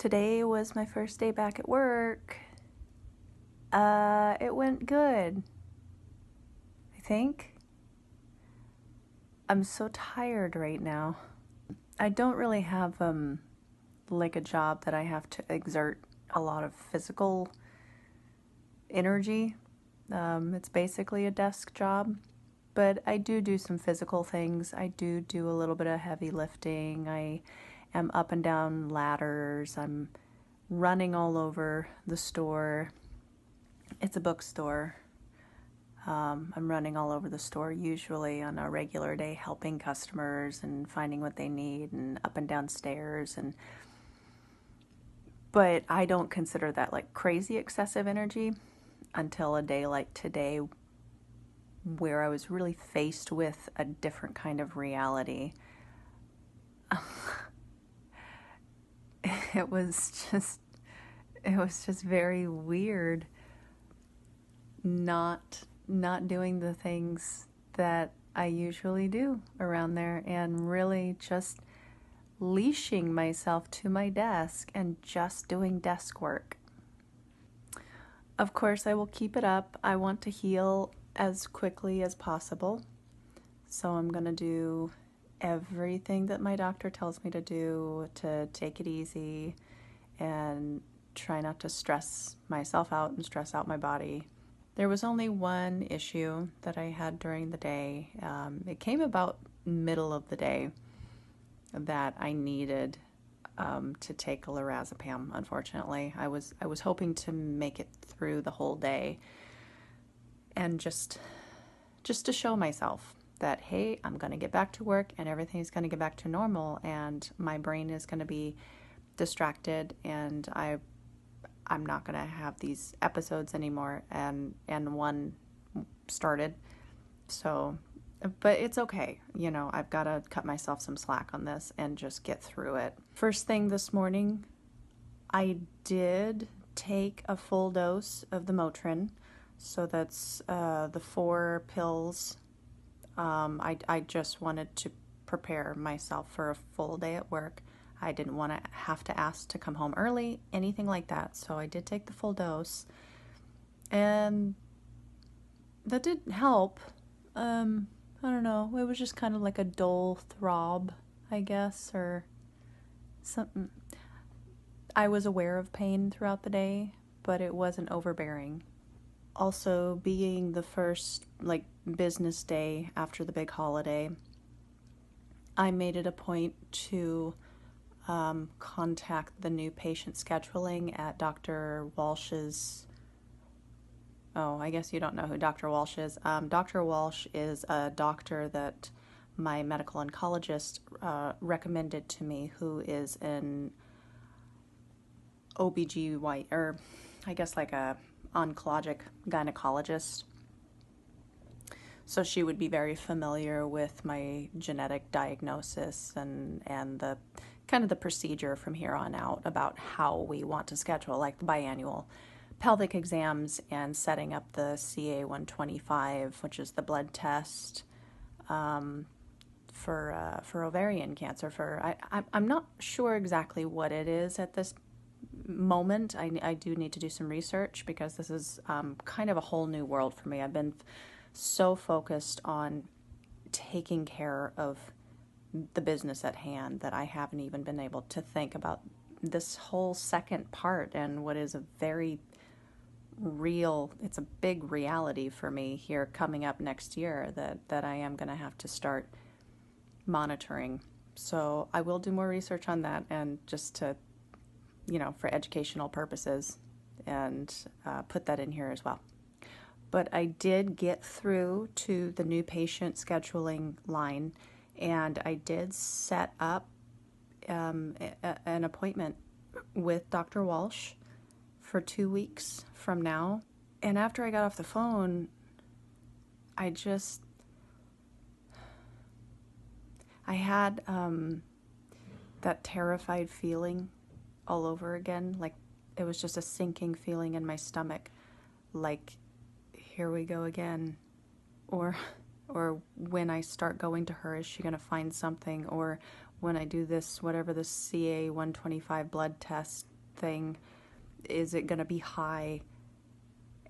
Today was my first day back at work. It went good, I think. I'm so tired right now. I don't really have like a job that I have to exert a lot of physical energy. It's basically a desk job, but I do some physical things. I do a little bit of heavy lifting. I am up and down ladders. I'm running all over the store. It's a bookstore. I'm running all over the store usually on a regular day, helping customers and finding what they need and up and down stairs. But I don't consider that like crazy excessive energy until a day like today, where I was really faced with a different kind of reality. It was just very weird not doing the things that I usually do around there, and really just leashing myself to my desk and just doing desk work. Of course, I will keep it up. I want to heal as quickly as possible. So I'm going to do everything that my doctor tells me to do to take it easy and try not to stress myself out and stress out my body. There was only one issue that I had during the day. It came about middle of the day that I needed to take a lorazepam. Unfortunately, I was hoping to make it through the whole day, and just to show myself that, hey, I'm going to get back to work and everything's going to get back to normal, and my brain is going to be distracted, and I'm not going to have these episodes anymore, and one started. So, but it's okay. You know, I've got to cut myself some slack on this and just get through it. First thing this morning, I did take a full dose of the Motrin. So that's the 4 pills. I just wanted to prepare myself for a full day at work. I didn't want to have to ask to come home early, anything like that. So I did take the full dose, and that did help. I don't know. It was just kind of like a dull throb, I guess, or something. I was aware of pain throughout the day, but it wasn't overbearing. Also, being the first like business day after the big holiday, I made it a point to contact the new patient scheduling at Dr. Walsh's. Oh, I guess you don't know who Dr. Walsh is. Dr. Walsh is a doctor that my medical oncologist recommended to me, who is an OBGYN, or I guess like a oncologic gynecologist. So she would be very familiar with my genetic diagnosis and the kind of the procedure from here on out about how we want to schedule, like the biannual pelvic exams and setting up the CA-125, which is the blood test for ovarian cancer. I'm not sure exactly what it is at this moment. I do need to do some research, because this is kind of a whole new world for me. I've been so focused on taking care of the business at hand that I haven't even been able to think about this whole second part, and what is a very real, it's a big reality for me here coming up next year that I am going to have to start monitoring. So I will do more research on that, and just to, for educational purposes, and put that in here as well. But I did get through to the new patient scheduling line, and I did set up an appointment with Dr. Walsh for 2 weeks from now. And after I got off the phone, I had that terrified feeling all over again. Like, it was just a sinking feeling in my stomach, like, here we go again. Or when I start going to her, is she going to find something? Or when I do this, whatever the CA-125 blood test thing, is it going to be high?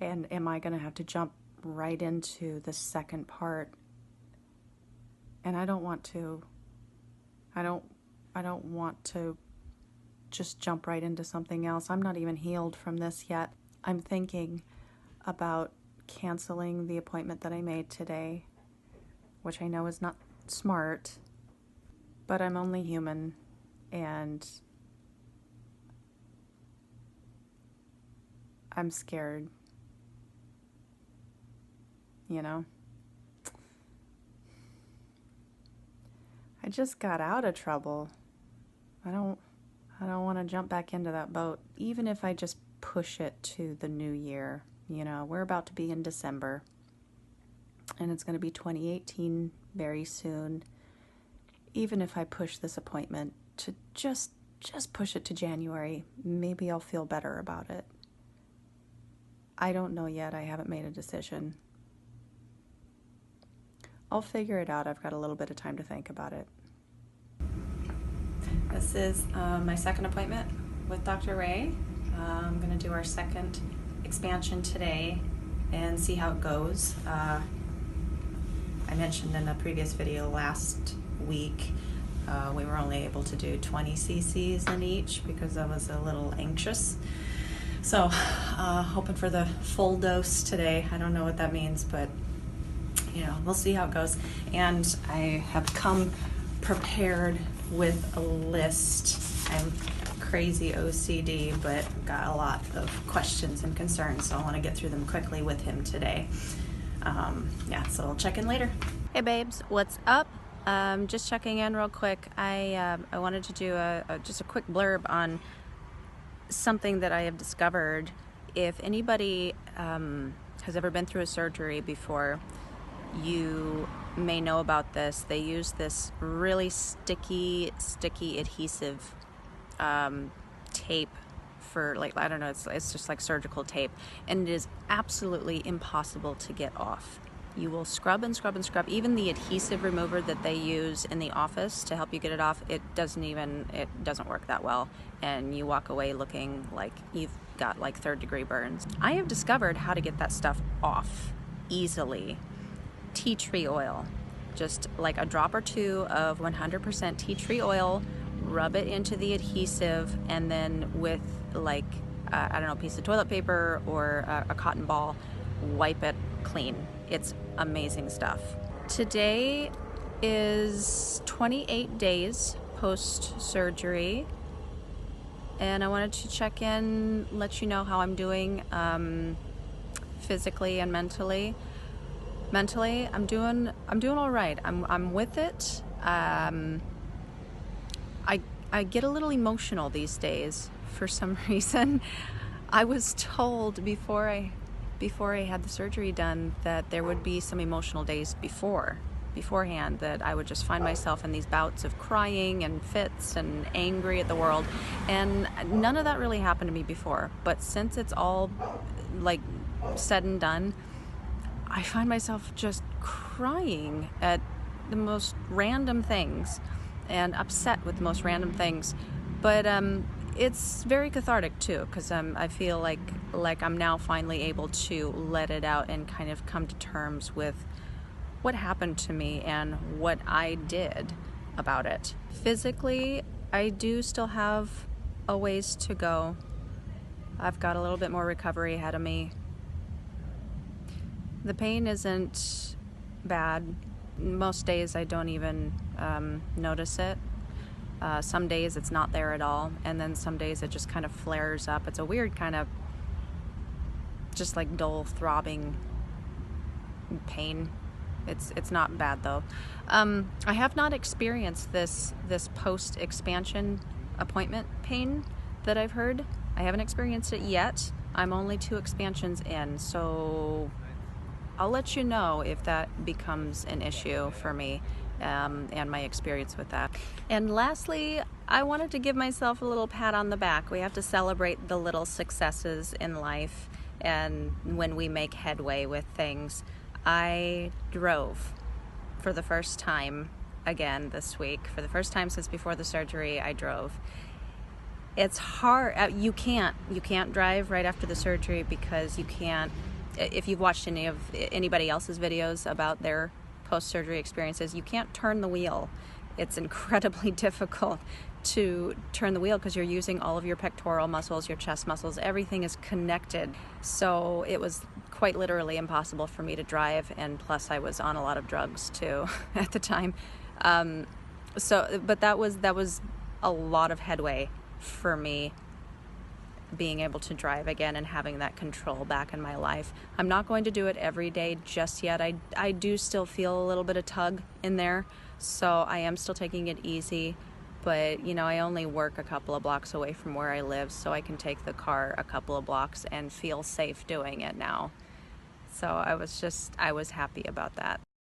And am I going to have to jump right into the second part? And I don't want to. I don't want to just jump right into something else. I'm not even healed from this yet. I'm thinking about canceling the appointment that I made today, which I know is not smart, but I'm only human, and I'm scared, you know? I just got out of trouble. I don't want to jump back into that boat, even if I just push it to the new year. You know, we're about to be in December, and it's going to be 2018 very soon. Even if I push this appointment to just push it to January, maybe I'll feel better about it. I don't know yet. I haven't made a decision. I'll figure it out. I've got a little bit of time to think about it. This is my second appointment with Dr. Ray. I'm going to do our second expansion today and see how it goes. I mentioned in a previous video last week we were only able to do 20 cc's in each because I was a little anxious. So hoping for the full dose today. I don't know what that means, but you know, we'll see how it goes. And I have come prepared with a list. I'm crazy OCD, but got a lot of questions and concerns, so I want to get through them quickly with him today. Yeah, so I'll check in later. Hey babes, what's up? Just checking in real quick. I wanted to do just a quick blurb on something that I have discovered. If anybody has ever been through a surgery before, you may know about this. They use this really sticky adhesive tape for, like, I don't know, it's just like surgical tape, and it is absolutely impossible to get off. You will scrub and scrub and scrub. Even the adhesive remover that they use in the office to help you get it off, it doesn't work that well, and you walk away looking like you've got like third-degree burns. I have discovered how to get that stuff off easily. Tea tree oil, just like a drop or two of 100% tea tree oil, rub it into the adhesive, and then with like I don't know, a piece of toilet paper or a cotton ball, wipe it clean. It's amazing stuff. Today is 28 days post-surgery, and I wanted to check in, let you know how I'm doing physically and mentally. Mentally, I'm doing all right. I'm with it. I get a little emotional these days for some reason. I was told before I had the surgery done that there would be some emotional days beforehand, that I would just find myself in these bouts of crying and fits and angry at the world, and none of that really happened to me before. But since it's all like said and done, I find myself just crying at the most random things and upset with the most random things. But it's very cathartic too, because I feel like I'm now finally able to let it out and kind of come to terms with what happened to me and what I did about it. Physically, I do still have a ways to go. I've got a little bit more recovery ahead of me. The pain isn't bad. Most days I don't even notice it. Some days it's not there at all, and then some days it just kind of flares up. It's a weird kind of just like dull throbbing pain. It's not bad though. I have not experienced this post-expansion appointment pain that I've heard. I haven't experienced it yet. I'm only 2 expansions in, so I'll let you know if that becomes an issue for me, and my experience with that. And lastly, I wanted to give myself a little pat on the back. We have to celebrate the little successes in life and when we make headway with things. I drove for the first time again this week. For the first time since before the surgery, I drove. It's hard. You can't drive right after the surgery because you can't. If you've watched anybody else's videos about their post-surgery experiences, you can't turn the wheel. It's incredibly difficult to turn the wheel because you're using all of your pectoral muscles, your chest muscles, everything is connected. So it was quite literally impossible for me to drive, and plus I was on a lot of drugs too at the time. But that was a lot of headway for me, being able to drive again and having that control back in my life. I'm not going to do it every day just yet. I do still feel a little bit of tug in there, so I am still taking it easy. But you know, I only work a couple of blocks away from where I live, so I can take the car a couple of blocks and feel safe doing it now. So I was happy about that.